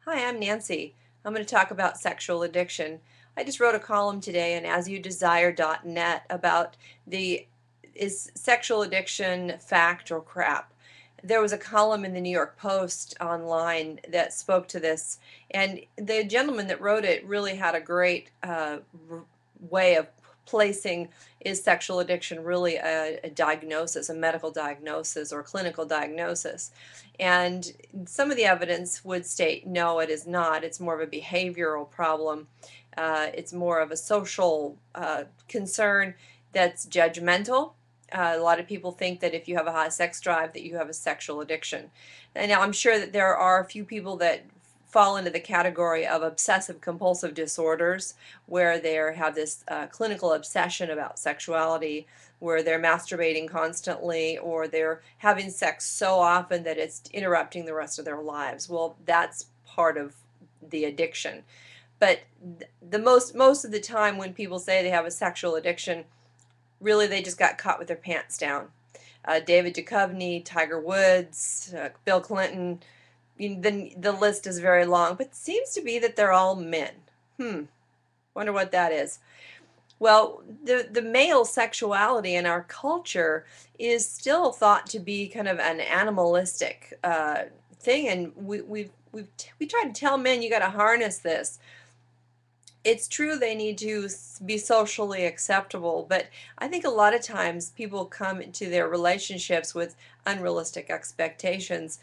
Hi, I'm Nancy. I'm going to talk about sexual addiction. I just wrote a column today on asyouDesire.net about the is sexual addiction fact or crap. There was a column in the New York Post online that spoke to this, and the gentleman that wrote it really had a great way of placing, is sexual addiction really a diagnosis, a medical diagnosis or clinical diagnosis? And some of the evidence would state no, it is not. It's more of a behavioral problem. It's more of a social concern that's judgmental. A lot of people think that if you have a high sex drive that you have a sexual addiction. And now I'm sure that there are a few people that fall into the category of obsessive compulsive disorders, where they have this clinical obsession about sexuality, where they're masturbating constantly or they're having sex so often that it's interrupting the rest of their lives. Well, that's part of the addiction. But the most of the time when people say they have a sexual addiction, really they just got caught with their pants down. David Duchovny, Tiger Woods, Bill Clinton, the list is very long, but it seems to be that they're all men. Wonder what that is. Well, the male sexuality in our culture is still thought to be kind of an animalistic thing, and we try to tell men you got to harness this. It's true they need to be socially acceptable, but I think a lot of times people come into their relationships with unrealistic expectations.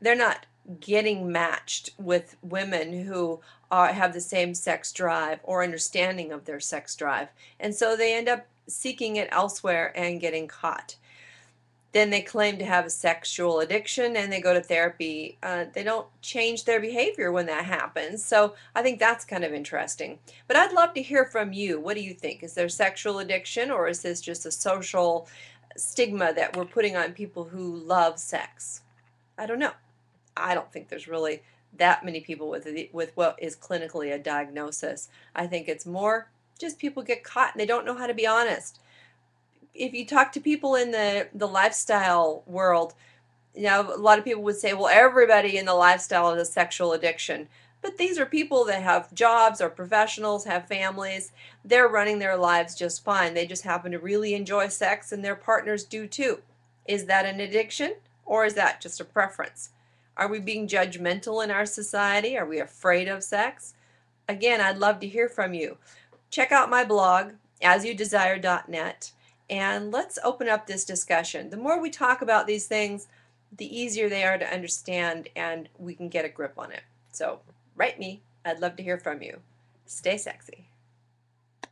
They're not getting matched with women who have the same sex drive or understanding of their sex drive, and so they end up seeking it elsewhere and getting caught. Then they claim to have a sexual addiction and they go to therapy. They don't change their behavior when that happens. So I think that's kind of interesting. But I'd love to hear from you. What do you think? Is there sexual addiction, or is this just a social stigma that we're putting on people who love sex? I don't know. I don't think there's really that many people with what is clinically a diagnosis. I think it's more just people get caught and they don't know how to be honest. If you talk to people in the lifestyle world, a lot of people would say, well, everybody in the lifestyle has a sexual addiction. But these are people that have jobs or professionals, have families. They're running their lives just fine. They just happen to really enjoy sex, and their partners do too. Is that an addiction, or is that just a preference? Are we being judgmental in our society? Are we afraid of sex? Again, I'd love to hear from you. Check out my blog, asyouDesire.net, and let's open up this discussion. The more we talk about these things, the easier they are to understand, and we can get a grip on it. So write me. I'd love to hear from you. Stay sexy.